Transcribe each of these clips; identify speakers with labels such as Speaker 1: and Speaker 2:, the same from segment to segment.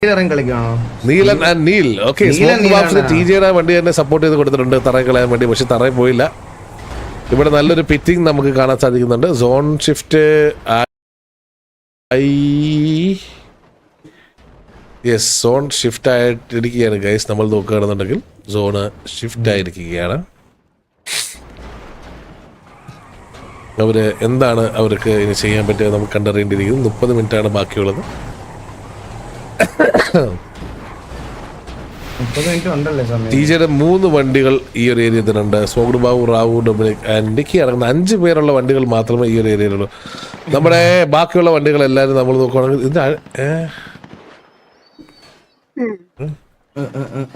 Speaker 1: Neelan and Neil okay ടിജെയുടെ വണ്ടി തന്നെ support ചെയ്ത് കൊടുത്തിട്ടുണ്ട് തറയിൽ കളയാൻ വേണ്ടി. പക്ഷെ തറയിൽ പോയില്ല. ഇവിടെ നല്ലൊരു പിറ്റിംഗ് നമുക്ക് കാണാൻ സാധിക്കുന്നുണ്ട്. Zone shift yes, zone shift ആയിട്ടിരിക്കുകയാണ് ഗൈസ്. നമ്മൾ നോക്കുകയാണെന്നുണ്ടെങ്കിൽ സോണ് ഷിഫ്റ്റ് ആയിരിക്കുകയാണ്. അവര് എന്താണ് അവർക്ക് ഇനി ചെയ്യാൻ പറ്റുക നമുക്ക് കണ്ടറിയേണ്ടിയിരിക്കുന്നു. 30 മിനിറ്റാണ് ബാക്കിയുള്ളത്. ടിജെയുടെ 3 വണ്ടികൾ ഈ ഒരു ഏരിയയിൽ തന്നെയുണ്ട്. Smoked Babu, Rao, Dominic and Dicky അടങ്ങുന്ന 5 പേരുള്ള വണ്ടികൾ മാത്രമേ ഈ ഒരു ഏരിയയിലുള്ളൂ. നമ്മുടെ ബാക്കിയുള്ള വണ്ടികൾ എല്ലാവരും നമ്മൾ നോക്കുകയാണെങ്കിൽ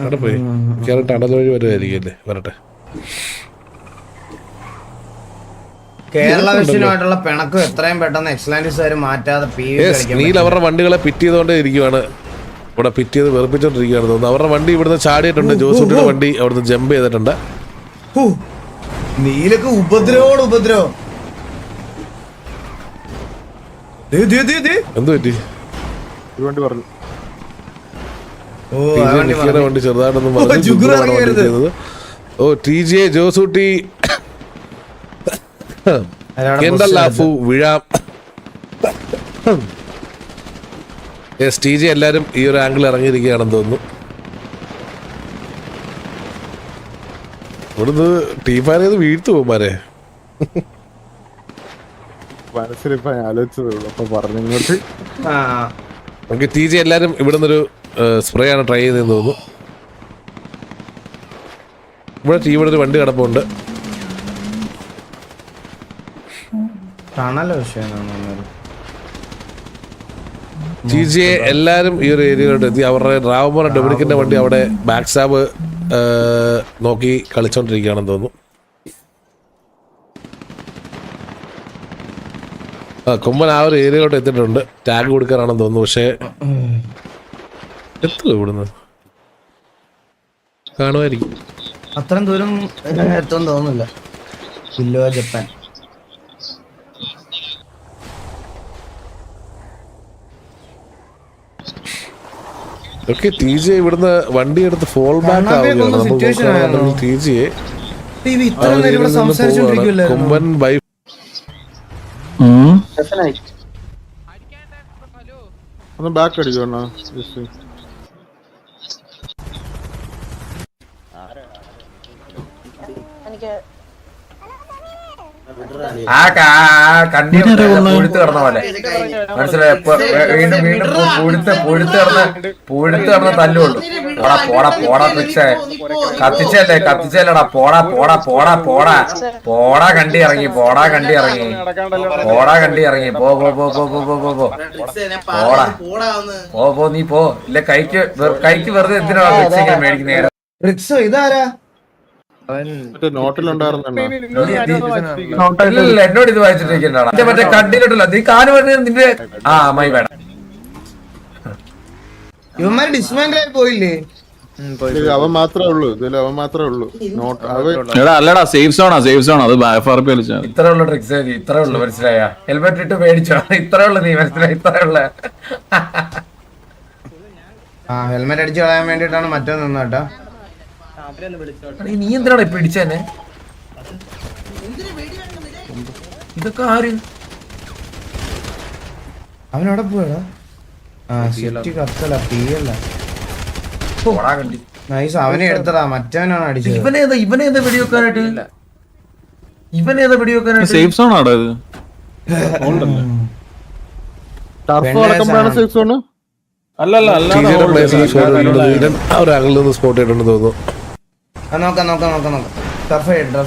Speaker 1: അവിടെ പോയി കേരള അടൽ വഴി വരുമായിരിക്കും അല്ലേ? വരട്ടെ.
Speaker 2: കേരള വിഷയമായിട്ടുള്ള പിണക്കും എത്രയും പെട്ടെന്ന് എക്സലൻസുകാർ മാറ്റാതെ
Speaker 1: നീൽ അവരുടെ വണ്ടികളെ പിറ്റ് ചെയ്തുകൊണ്ടേ ഇരിക്കുവാണ്. ഇവിടെ പിറ്റ് ചെയ്ത് വെറുപ്പിച്ചോണ്ടിരിക്കുകയാണ് തോന്നുന്നു. അവരുടെ വണ്ടി ഇവിടുന്ന് ചാടിയിട്ടുണ്ട്. ജോസൂട്ടിയുടെ വണ്ടി അവിടുന്ന് ജമ്പ് ചെയ്തിട്ടുണ്ട്.
Speaker 2: നീലൊക്കെ ഉപദ്രവോട് ഉപദ്രവം.
Speaker 1: എന്ത് പറ്റി? വണ്ടി ചെറുതായിട്ടൊന്നും ചെയ്തത്. ഓ ടിജെ, ജോസൂട്ടി, വിഴാം. ടിജെ എല്ലാരും ഈ ഒരു ആംഗിൾ ഇറങ്ങിയിരിക്കുകയാണെന്ന് തോന്നുന്നു. ഇവിടുന്ന് ടീഫാനത് വീഴ്ത്തു പോമാരെ. നമുക്ക് ടിജെ എല്ലാരും ഇവിടുന്നൊരു സ്പ്രേ ആണ് ട്രൈ ചെയ്തതെന്ന് തോന്നുന്നു. ഇവിടെ ഒരു വണ്ടി കിടപ്പുണ്ട്. ടിജെ എല്ലാരും ഈ ഒരു ഏരിയയിലോട്ട് എത്തി. അവരുടെ റാവുമോൻ ഡൊമിനിക്കിന്റെ വണ്ടി അവിടെ ബാക്ക് സ്റ്റാബ് നോക്കി കളിച്ചോണ്ടിരിക്കുകയാണെന്ന് തോന്നുന്നു. കൊമ്പൻ ആ ഒരു ഏരിയയിലോട്ട് എത്തിയിട്ടുണ്ട്. ടാഗ് കൊടുക്കാനാണെന്ന് തോന്നുന്നു. പക്ഷെ എത്തുക ഇവിടുന്ന് കാണുമായിരിക്കും.
Speaker 2: അത്രയും ദൂരം എത്തുമെന്ന് തോന്നുന്നില്ല. Kilo Japan.
Speaker 1: ഓക്കെ, ടിജെ ഇവിടുന്ന് വണ്ടി എടുത്ത് ഫോൾ ബാക്ക് ആവുകയാണ്. ടിജെ കൊമ്പൻ ബൈ
Speaker 3: ബാക്ക് അടിക്കണോ?
Speaker 4: പൂഴ്ത്ത് കിടന്ന പോലെ മനസ്സിലായി. വീണ്ടും വീണ്ടും പൂഴ്ത്ത് കിടന്ന തല്ലുള്ളൂ. പോടാ പോടാ പോടാ പിക്സേ, കത്തിച്ചല്ലേടാ. പോടാ പോടാ പോടാ പോടാ പോടാ കണ്ടി ഇറങ്ങി. പോടാ കണ്ടി ഇറങ്ങി. പോ പോ പോ പോ പോ പോ പോ പോടാ പോ നീ പോ. ഇല്ല കൈക്ക് വെറുതെ എന്തിനാ പിക്സെങ്കിലും മേടിക്കുന്ന?
Speaker 2: റിക്സോ ഇതാരാ?
Speaker 4: എന്നോട് ഇത് വായിച്ചിട്ടിരിക്കണ്ടാ. മറ്റേ കണ്ടിട്ടുണ്ടല്ലോ നീ കാല് നിന്റെ മൈ വേണം.
Speaker 2: ഇവന്മാര് ഡിസ്മാൻഡിലായി പോയില്ലേ?
Speaker 3: അവൻ മാത്രമേ ഉള്ളൂ.
Speaker 5: അല്ലടാ, സേഫ് സോണാ. അത്
Speaker 4: ഇത്രേ ഉള്ളു ട്രിക്സ്. ഇത്രേ ഉള്ളു, മനസ്സിലായ? ഹെൽമെറ്റ് ഇട്ട് മേടിച്ചോ. ഇത്രേ ഉള്ളു, നീ മനസ്സിലായി? ഇത്രേ ഉള്ള
Speaker 2: ഹെൽമെറ്റ് അടിച്ചു കളയാൻ വേണ്ടിട്ടാണ് മറ്റോ നിന്നോട്ടോ.
Speaker 4: നീ എന്തിനാണ് പിടിച്ചെന്നെ? ഇതൊക്കെ ആര്?
Speaker 2: അവനവിടെ പോയടാ. അവനെ എടുത്തടാ. മറ്റവനാണ് അടിച്ചത്.
Speaker 4: ഇവനേതാ വെടിവെക്കാനായിട്ട്?
Speaker 5: സേഫ് സോൺ ആടോ ഇത്?
Speaker 1: അല്ല, സ്പോട്ട് ചെയ്തിട്ടുണ്ടെന്ന് തോന്നുന്നു.
Speaker 2: നോക്കാം. ടർഫ് ചെയ്ത്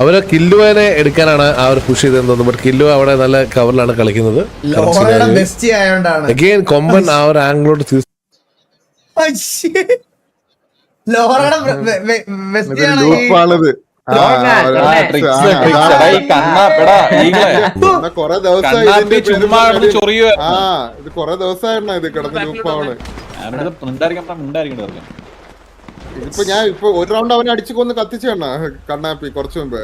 Speaker 1: അവര് കില്ലുവിനെ എടുക്കാനാണ് ആ ഒരു പുഷ് ചെയ്തെന്ന് തോന്നുന്നു. ബട്ട് കില്ലു അവിടെ നല്ല കവറിലാണ് കളിക്കുന്നത്. അഗൈൻ കൊമ്പൻ ആ ഒരു ആംഗിളോട്ട്
Speaker 3: കൊറേ ദിവസമായി ഇത് കൊറേ ദിവസമായിരുന്ന ഇത് കിടന്ന് ഉപ്പാവണ്. ഇപ്പൊ ഒരു റൗണ്ട് അവനെ അടിച്ചു കൊന്ന് കത്തിച്ചേണ്ണ കണ്ണാപ്പി കുറച്ചു മുമ്പേ.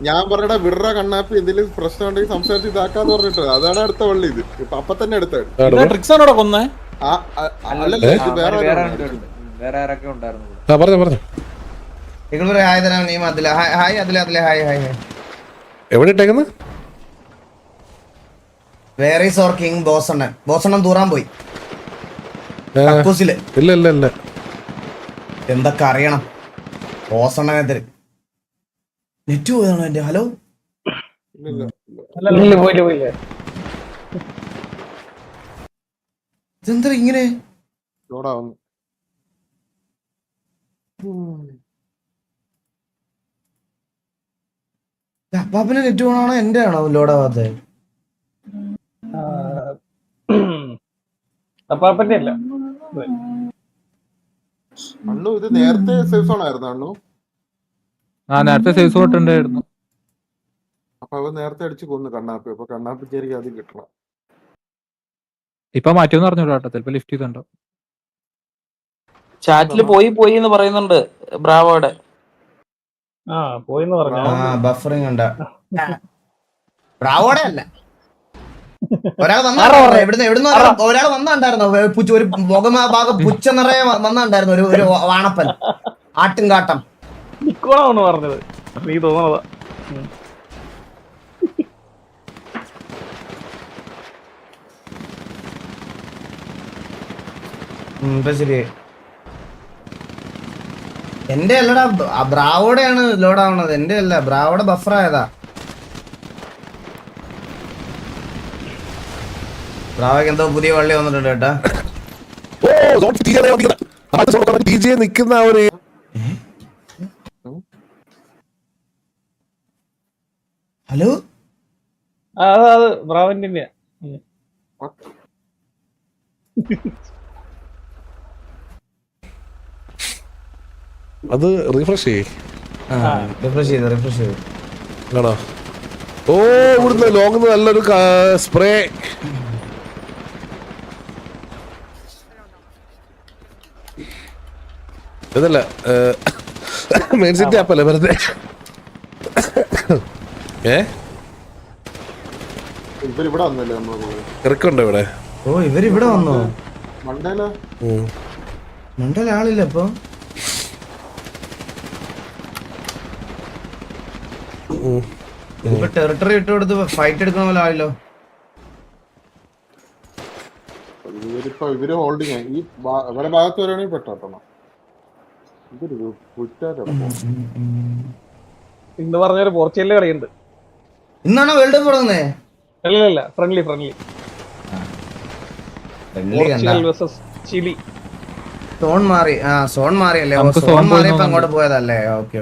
Speaker 3: ഞാൻ പറഞ്ഞ വിടറ കണ്ണാപ്പി എന്തെങ്കിലും പ്രശ്നം ഉണ്ടെങ്കിൽ സംസാരിച്ച് ഇതാക്കാന്ന് പറഞ്ഞിട്ട് അതാണ് അടുത്ത വള്ളി. ഇത് ഇപ്പൊ അപ്പൊ തന്നെ എടുത്തത്. അല്ലല്ലോ ഇത് വേറെ
Speaker 1: എവിടെ ഇട്ടേക്കുന്നത്?
Speaker 2: വേറെ ഈസ് ഓർ കിങ് ബോസണ്ണൻ. ബോസണ്ണൻ തൂറാൻ പോയി.
Speaker 1: ഇല്ല ഇല്ല ഇല്ല,
Speaker 2: എന്തൊക്കെ അറിയണം ബോസണ്ണനെതിരെ. നെറ്റ് പോയതാണോ എന്റെ? ഹലോ ഇതെന്താ ഇങ്ങനെ? അപ്പാപ്പന്റെ നെറ്റ് പോണാണോ എന്റെ ആണോ ലോഡാവാത്ത?
Speaker 6: അപ്പാപ്പന്റെ അല്ല.
Speaker 3: അണ്ണു ഇത് നേരത്തെ സേഫ് സോൺ ആയിരുന്നു അണ്ണു.
Speaker 7: നേരത്തെ സേഫ് സോൺ ഉണ്ടായിരുന്നു.
Speaker 3: അപ്പൊ അവൻ നേരത്തെ അടിച്ചു കൊന്നു കണ്ണാപ്പി. അപ്പൊ കണ്ണാപ്പിക്ക് ആദ്യം കിട്ടണം.
Speaker 7: ഇപ്പൊ മാറ്റിയെന്ന് പറഞ്ഞോളൂ കേട്ടോ, ചിലപ്പോ ലിഫ്റ്റ് ചെയ്തുണ്ടോ.
Speaker 6: ചാറ്റില് പോയി എന്ന് പറയുന്നുണ്ട് ബ്രാവോടെ. പോയിന്ന് പറഞ്ഞു.
Speaker 2: ബഫറിങ് ഉണ്ട്. ബ്രാവോടെ അല്ല, ഒരാൾ എവിടുന്ന് ഒരാൾ വന്നിണ്ടായിരുന്നു. ഒരു ഭാഗം പുച്ച നിറയെ വന്നിണ്ടായിരുന്നു. ഒരു വാണപ്പൻ ആട്ടുംകാട്ടം.
Speaker 6: നിക്കോണാണ് പറഞ്ഞത്, നീ തോന്നണതാ.
Speaker 2: ശരി, എന്റെ അല്ലടാ, ബ്രാവോടെയാണ് ലോഡ് ആവണത്. എന്റെ അല്ല, ബ്രാവോടെ ബഫർ ആയതാ. ബ്രാവോക്ക് എന്തോ പുതിയ വള്ളി വന്നിട്ടുണ്ട് കേട്ടാ.
Speaker 1: നിക്കുന്ന ഒരു
Speaker 2: ഹലോ,
Speaker 6: അത് ബ്രാവന്റെ
Speaker 1: അത് റിഫ്രഷ് ചെയ്യേ.
Speaker 2: റിഫ്രഷ് ചെയ്തു
Speaker 1: ആണോ? ഓ, ഇവിടുന്ന് ലോങ് നല്ലൊരു സ്പ്രേ. ഇതല്ല മെയിൻ സിറ്റി ആപ്പല്ലേ വെറുതെ.
Speaker 3: ഇവരിവിടെ വന്നല്ലേ നമ്മള്
Speaker 1: ഇറക്കുണ്ടോ ഇവിടെ?
Speaker 2: ഓ, ഇവരിവിടെ വന്നോ?
Speaker 3: മണ്ടേല
Speaker 2: ആളില്ല ഇപ്പൊ. ടെറിട്ടറി ഇട്ട് കൊടുത്ത് ഫൈറ്റ് എടുക്കണ പോലെ ആയല്ലോ.
Speaker 3: ഇവര് ഹോൾഡിങ് ഈ അവരുടെ ഭാഗത്ത് വരാണെങ്കിൽ പെട്ടോട്ടണം.
Speaker 6: ഇന്ന് പറഞ്ഞൊരു പോർച്ചുഗലിലെ കളിയുണ്ട്.
Speaker 2: ഇന്നാണോ വേൾഡ് കപ്പ് തുടങ്ങുന്നേ?
Speaker 6: അല്ലല്ല, friendly Portugal versus Chile.
Speaker 2: Zone മാറിയല്ലേ? സോൺ മാറിയപ്പോ അങ്ങോട്ട് പോയതല്ലേ? ഓക്കെ.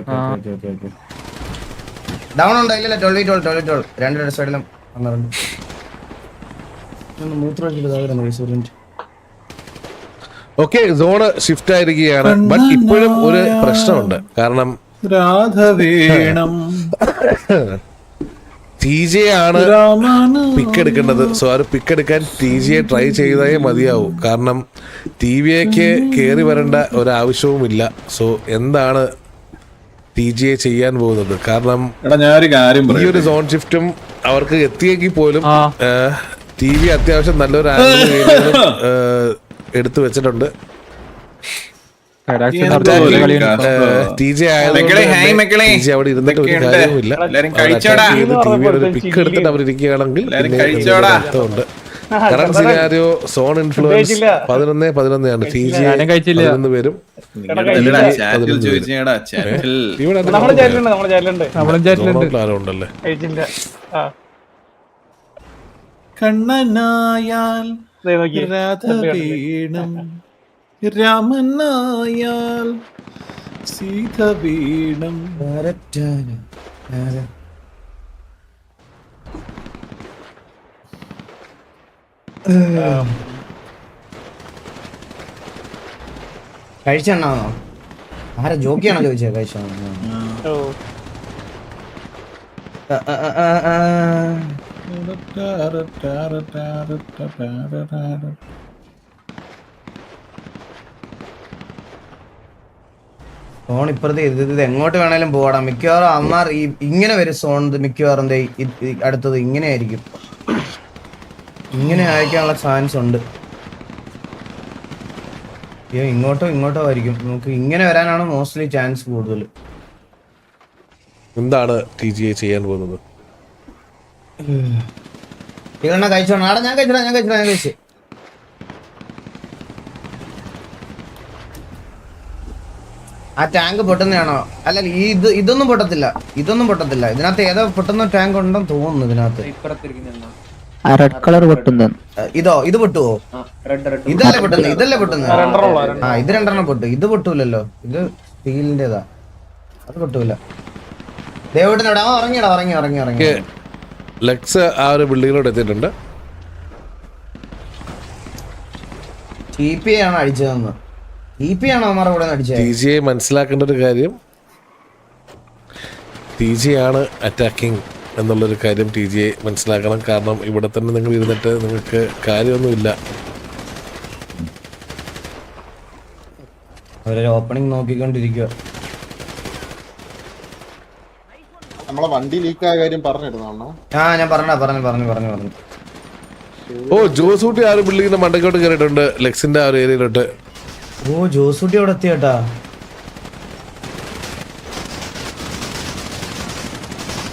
Speaker 2: ഡൗൺ ഉണ്ടോ? ഇല്ലല്ല, 12 രണ്ട് സൈഡിലും വന്നിട്ടുണ്ട്.
Speaker 1: ഓക്കെ, സോണ് ഷിഫ്റ്റ് ആയിരിക്കുകയാണ്. ബട്ട് ഇപ്പോഴും ഒരു പ്രശ്നമുണ്ട്. കാരണം TJ ആണ് പിക്ക് എടുക്കേണ്ടത്. സോ അത് പിക്ക് എടുക്കാൻ TJ ട്രൈ ചെയ്തേ മതിയാവും. കാരണം TVക്ക് കയറി വരേണ്ട ഒരാവശ്യവുമില്ല. സോ എന്താണ് TJ ചെയ്യാൻ പോകുന്നത്? കാരണം ഈ ഒരു സോൺ ഷിഫ്റ്റും അവർക്ക് എത്തിയെങ്കിൽ പോലും TV അത്യാവശ്യം നല്ലൊരു ആംഗിൾ എടുത്തു വെച്ചിട്ടുണ്ട്. TJ അവിടെ ഇരുന്നിട്ട് ഒരു കാര്യവുമില്ല. പിക്ക് എടുത്തിട്ട് അവരിയ്ക്കുകയാണെങ്കിൽ ഉണ്ട്. കറന്റ് സിനാരിയോ സോൺ ഇൻഫ്ലുവൻസ് 11-11 ആണ്. TJ 11 പേരും ഉണ്ടല്ലേ.
Speaker 5: കണ്ണനായാൽ രാധ വീണം, രാമനായാൽ സീത വീണം.
Speaker 2: കഴിച്ചെണ്ണാണോ? ആരാ ജോക്കിയാണോ ചോദിച്ചത് കൈശ?
Speaker 6: ഓ
Speaker 2: സോൺ ഇപ്പുറത്തെ ഇത് എങ്ങോട്ട് വേണേലും പോകണം. മിക്കവാറും അമ്മാർ ഇങ്ങനെ വരും സോൺ. മിക്കവാറും അടുത്തത് ഇങ്ങനെ ആയിരിക്കും. ഇങ്ങനെ അയക്കാനുള്ള ചാൻസ് ഉണ്ട്. അയ്യോ ഇങ്ങോട്ടോ ആയിരിക്കും. നമുക്ക് ഇങ്ങനെ വരാനാണ് മോസ്റ്റ്ലി ചാൻസ് കൂടുതൽ.
Speaker 1: എന്താണ് TGA ചെയ്യാൻ പോകുന്നത്?
Speaker 2: ഇതെണ്ണ കഴിച്ചോണം. ആടെ ഞാൻ കഴിച്ചു. ആ ടാങ്ക് പൊട്ടുന്നതാണോ? അല്ല ഇതൊന്നും പൊട്ടത്തില്ല. ഇതിനകത്ത് ഏതോ പൊട്ടുന്ന ടാങ്ക് ഉണ്ടെന്ന് തോന്നുന്നു. ഇതിനകത്ത്
Speaker 8: റെഡ് കളർ പൊട്ടുന്ന
Speaker 2: ഇത് പൊട്ടുവോ? ഇതല്ലേ പൊട്ടുന്നത്? ആ ഇത് രണ്ടെണ്ണം പൊട്ടു. ഇത് പൊട്ടൂലല്ലോ. ഇത് സ്റ്റീലിന്റേതാ. അത് പൊട്ടൂല. ദേവട്ടിനോട് അവൻ ഇറങ്ങി.
Speaker 1: ലെക്സ് ആ ഒരു ബിൽഡിങ്ങിലോട്ട് എത്തിയിട്ടുണ്ട്.
Speaker 2: TP ആണ് അടിച്ചതെന്ന്. TP ആണോ അവന്മാരുടെ കൂടെ അടിച്ചത്?
Speaker 1: TGA മനസ്സിലാക്കേണ്ട ഒരു കാര്യം, TGA ആണ് അറ്റാക്കിംഗ് എന്നുള്ളൊരു കാര്യം TGA മനസ്സിലാക്കണം. കാരണം ഇവിടെ തന്നെ നിങ്ങൾ ഇരുന്നിട്ട് നിങ്ങൾക്ക് കാര്യമൊന്നുമില്ല.
Speaker 2: അവരൊരു ഓപ്പണിംഗ് നോക്കിക്കൊണ്ടിരിക്കുക.
Speaker 3: നമ്മളെ വണ്ടി ലീക്കായ കാര്യം പറഞ്ഞിരുന്നോ?
Speaker 2: ഞാൻ പറഞ്ഞു.
Speaker 1: ഓ ജോസൂട്ടി ആ ഒരു ബിൽഡിങ്ങിന്റെ മണ്ടക്കോട്ട് കയറിയിട്ടുണ്ട്, ലെക്സിന്റെ ആ ഒരു ഏരിയയിലോട്ട്.
Speaker 2: ഓ ജോസൂട്ടി അവിടെ എത്തിയേട്ടാ.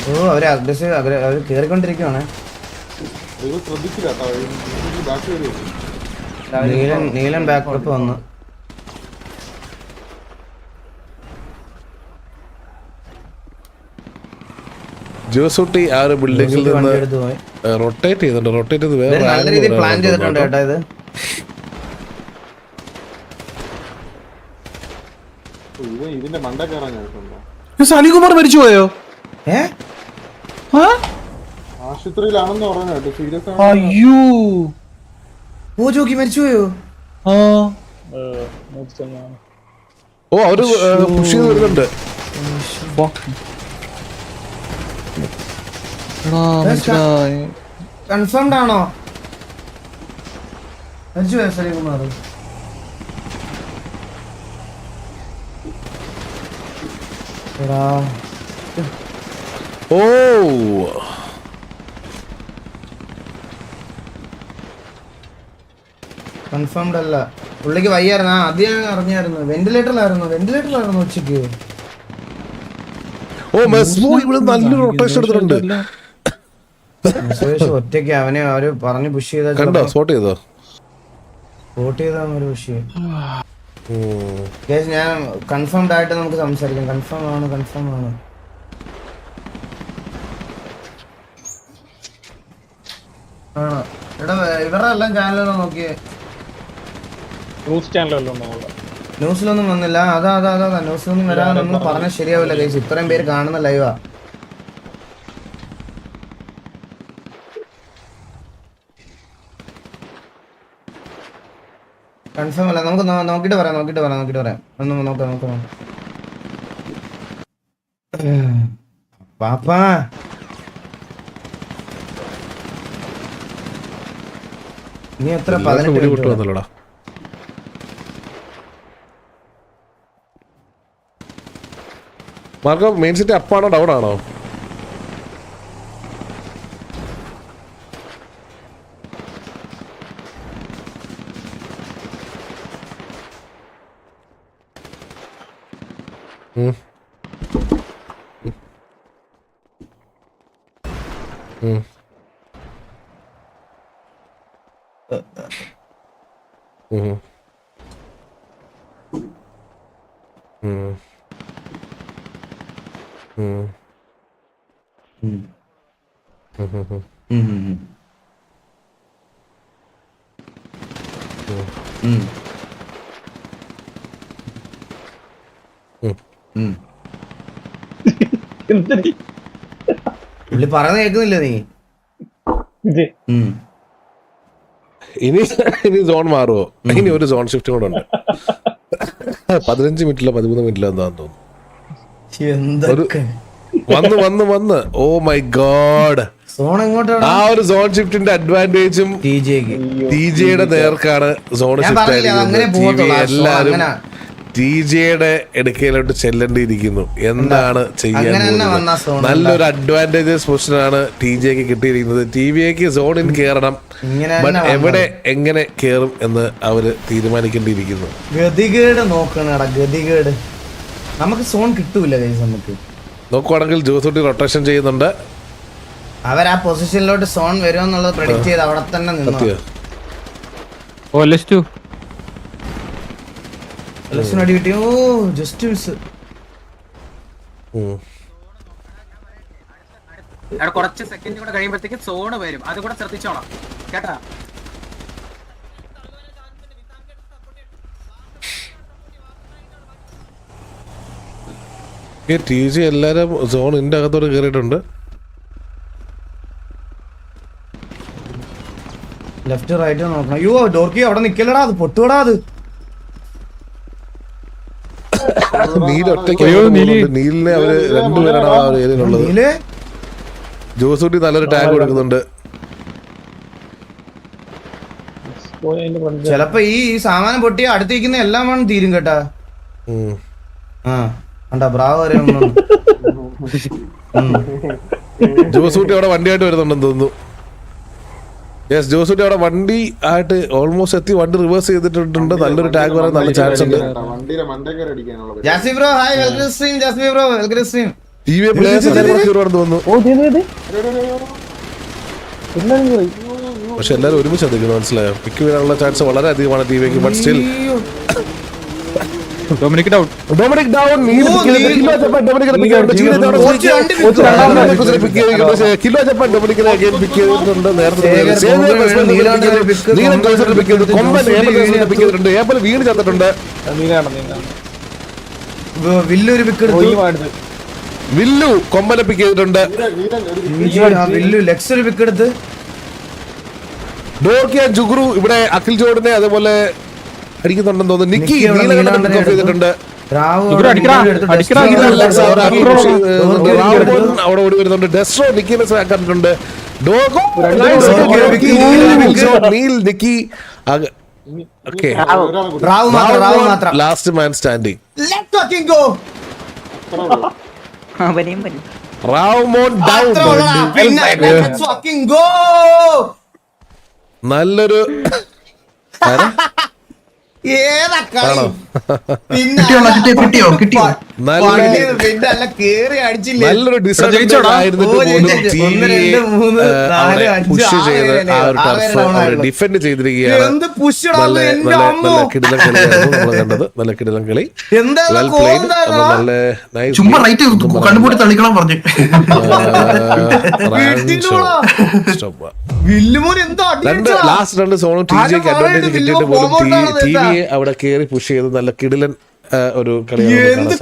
Speaker 2: ഓ അവര് അഗ്രസീവ് അവര് കേറിക്കൊണ്ടിരിക്കുവാണ്.
Speaker 3: ശ്രദ്ധിച്ചില്ല
Speaker 2: നീലൻ ബാക്കപ്പ് വന്നു.
Speaker 1: ജോസൂട്ടി ആ ഒരു ബിൽഡിങ്ങിൽ നിന്ന് റൊട്ടേറ്റ് ചെയ്ത് വേറെ
Speaker 2: നല്ല രീതിയിൽ പ്ലാൻ ചെയ്തിട്ടുണ്ട് കേട്ടോ ഇത്.
Speaker 3: ഇതിന്റെ മണ്ട കയറാൻ ഞാൻ
Speaker 5: സലികുമാർ മരിച്ചുപോയോ?
Speaker 3: ആശുപത്രിയിലാണെന്ന് പറഞ്ഞു കേട്ടോ. സീരിയസ് ആണ്.
Speaker 5: അയ്യോ
Speaker 2: ഓ ജോക്കി മരിച്ചുപോയോ?
Speaker 1: ഓ അവര് പുഷ് ചെയ്ത് വരുന്നുണ്ട്.
Speaker 2: കൺഫേംഡ് ആണോ? മരിച്ചുപോയോ സലികുമാർ?
Speaker 1: ഓ
Speaker 2: കൺഫേംഡ് അല്ല. പുള്ളിക്ക് വയ്യായിരുന്നു. അത് ഞാൻ അറിഞ്ഞായിരുന്നു. വെന്റിലേറ്ററിലായിരുന്നു ഉച്ചക്ക്.
Speaker 1: ഓ മെസ്മോ ഇവിടെ നല്ലൊരു റൊട്ടേഷൻ എടുത്തിട്ടുണ്ട്.
Speaker 2: ഒറ്റയ്ക്ക് അവര് പറഞ്ഞു പുഷ് ചെയ്ത
Speaker 1: കണ്ടോ? സ്പോട്ട് ചെയ്തോ?
Speaker 2: ഒരു പുഷ്. ഞാൻ കൺഫേംഡ് ആയിട്ട് നമുക്ക് സംസാരിക്കാം. കൺഫേം ആണ്. ഇവരുടെ എല്ലാം ചാനലുകൾ നോക്കിയേ. ന്യൂസിലൊന്നും വന്നില്ല. അതാ ന്യൂസിലൊന്നും വരാനൊന്നും പറഞ്ഞാൽ ശരിയാവില്ല ഗൈസ്. ഇത്രയും പേര് കാണുന്ന ലൈവാ. കൺഫേം അല്ല. നമുക്ക് നോക്കിട്ട് പറയാം. ഒന്ന് നോക്കാം. പാപ്പാ നീ എത്ര 18
Speaker 1: കിട്ടുമെന്നല്ലോടാ. മാർക്കോ മെയിൻ സിറ്റി അപ്പാണോ ഡൗൺ ആണോ?
Speaker 2: പുള്ളി പറയുന്ന കേൾക്കുന്നില്ല നീ?
Speaker 1: ഇനി സോൺ മാറുമോ? ഇനി ഒരു സോൺ ഷിഫ്റ്റ് കൂടെ ഉണ്ട്. 15 മിനിറ്റിലോ 13 മിനിറ്റിലോ എന്താന്ന് തോന്നുന്നു.
Speaker 2: എന്തൊക്കെ
Speaker 1: വന്ന് ഓ മൈ ഗോഡ്.
Speaker 2: സോൺ എങ്ങോട്ടാണ്?
Speaker 1: ആ ഒരു സോൺ ഷിഫ്റ്റിന്റെ അഡ്വാൻറ്റേജും ടിജെയുടെ നേർക്കാണ് സോൺ
Speaker 2: ഞാൻ
Speaker 1: ഷിഫ്റ്റ്
Speaker 2: പറഞ്ഞില്ലേ, അങ്ങനെ
Speaker 1: ആയിരിക്കുന്നത്.
Speaker 2: പോകത്തുള്ളൂ. ആ സോൺ
Speaker 1: എല്ലാരും
Speaker 2: അങ്ങനെ.
Speaker 1: ടിജെയുടെ എടുക്കയിലോട്ട് ചെല്ലേണ്ടിയിരിക്കുന്നു. എന്താണ് ചെയ്യാൻ
Speaker 2: അങ്ങനെ തന്നെ
Speaker 1: പോകുന്നത്?
Speaker 2: വന്നാ സോൺ
Speaker 1: നല്ലൊരു അഡ്വാൻറ്റേജസ് പൊസിഷനാണ് ടിജെക്ക് കിട്ടിയിരിക്കുന്നത്. ടിവിക്ക് സോണിൽ കയറണം,
Speaker 2: ഇങ്ങനെ
Speaker 1: ബട്ട്
Speaker 2: തന്നെ
Speaker 1: എവിടെ എങ്ങനെ കയറും എന്ന് അവര് തീരുമാനിക്കേണ്ടിയിരിക്കുന്നു.
Speaker 2: ഗതികേട് നോക്കണടാ, ഗതികേട്. നമുക്ക് സോൺ കിട്ടൂല ഗൈസ്. നമുക്ക്
Speaker 1: നോക്കുവാണെങ്കിൽ ജോസൂട്ടി റൊട്ടേഷൻ ചെയ്യുന്നുണ്ട്.
Speaker 2: അവർ ആ പൊസിഷനിലോട്ട് സോൺ വരുമെന്നുള്ളത് പ്രെഡിക്റ്റ് ചെയ്ത് അവിടെ തന്നെ നിന്നു.
Speaker 1: സത്യം.
Speaker 7: ഓ ലെസ്റ്റ്
Speaker 2: അടി കിട്ടി. ഓ ജസ്റ്റ് മിസ്.
Speaker 8: കുറച്ച് സെക്കൻഡ് കൂടെ കഴിയുമ്പോഴത്തേക്ക് സോണ് വരും, അത് കൂടെ ശ്രദ്ധിച്ചോളാം കേട്ടാ.
Speaker 1: ടിജെ എല്ലാരും സോണിന്റെ അകത്തോട്ട് കയറിയിട്ടുണ്ട്.
Speaker 2: ലെഫ്റ്റ് റൈറ്റ് നോക്കണം. അയ്യോ ഡോർക്കി അവിടെ നിക്കലടാ, അത് പൊട്ടുകടാ. അത്
Speaker 1: നീല ഒറ്റയ്ക്ക് നീലിനെ അവര് രണ്ടുപേരാണ് ആ ഒരു ഏരിയയിലുള്ളത്.
Speaker 2: നീലേ
Speaker 1: ജോസൂട്ടി നല്ലൊരു ടാഗ് കൊടുക്കുന്നുണ്ട്.
Speaker 2: ചെലപ്പോ ഈ സാമാനം പൊട്ടിയ അടുത്തിരിക്കുന്ന എല്ലാം വേണം തീരും കേട്ടാ. ആ കണ്ടാ ബ്രാവ് വരെ
Speaker 1: ജോസൂട്ടി അവിടെ വണ്ടിയായിട്ട് വരുന്നുണ്ടെന്ന് തോന്നുന്നു. യെസ്, ജോസൂട്ടി അവിടെ വണ്ടി ആയിട്ട് ഓൾമോസ്റ്റ് എത്തി. വണ്ടി റിവേഴ്സ് ചെയ്തിട്ടുണ്ട്. നല്ലൊരു ടാഗ് വരാൻ നല്ല ചാൻസ് ഉണ്ട്.
Speaker 3: വണ്ടിയിലെ മണ്ടേക്കർ അടിക്കാനുള്ള
Speaker 2: Jasmi bro hi, welcome stream. Jasmi bro welcome stream.
Speaker 1: TV players കയറുവാണെന്ന് തോന്നുന്നു. പക്ഷെ എല്ലാവരും ഒരുമിച്ച് എത്തിക്കുന്നു, മനസ്സിലായോ? പിക്ക് വീഴാനുള്ള ചാൻസ് വളരെ അധികമാണ് ടിവിക്ക്. But still
Speaker 7: Dominic down.
Speaker 1: Dominic down വീണ് ചത്തിട്ടുണ്ട്.
Speaker 2: വില്ലൊരു പിക്ക് എടുത്തു.
Speaker 1: വില്ലു കൊമ്പനെ പിക്ക് ചെയ്തിട്ടുണ്ട്.
Speaker 2: വില്ലു ലെക്സ് ഒരു പിക്ക് എടുത്ത്.
Speaker 1: ഡോർക്കി ആൻഡ് ജുഗ്രു ഇവിടെ അഖിൽ ജോഡിനെ അതേപോലെ അടിക്കുന്നുണ്ടെന്ന് തോന്നുന്നു. നിക്കി ചെയ്തിട്ടുണ്ട്. അവിടെ ഓടി വരുന്നുണ്ട്. ഡെസ്ട്രോ നിക്കിനെ കണ്ടിട്ടുണ്ട്. Last man standing. നല്ലൊരു നല്ലൊരു ഡിസഡ്വാൻറ്റേജ് ആയിരുന്നു പുഷ് ചെയ്ത് ആ ഒരു ടർഫ് ഡിഫെൻഡ് ചെയ്തിരിക്കുകയാണ്. നല്ല കിടിലം കളിയായിരുന്നു നമ്മൾ കണ്ടത്. നല്ല കിടിലം കളി. Well played. നല്ല നൈസ്. ലാസ്റ്റ് രണ്ട് സോണും ടിജെക്ക് അഡ്വാൻറ്റേജ് കിട്ടിയിട്ട് പോലും ടിവിയെ അവിടെ കയറി പുഷ് ചെയ്ത് നല്ല കിടിലൻ ഒരു കളിയാണ്.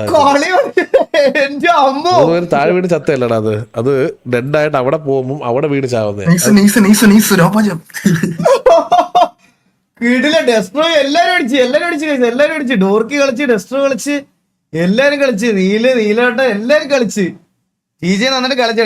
Speaker 1: താഴെ വീട് ചത്തല്ലടാ അത്. അത് ഡെഡായിട്ട് അവിടെ പോകുമ്പോൾ അവിടെ വീട് ചാവുന്നേ.
Speaker 2: ഡെസ്ട്രോ എല്ലാരും അടിച്ച് ഡോർക്കി കളിച്ച്, ഡെസ്ട്രോ കളിച്ച്, എല്ലാരും കളിച്ച്, നീലോട്ട് എല്ലാരും കളിച്ച്. ടിജെ നന്നായിട്ട് കളിച്ച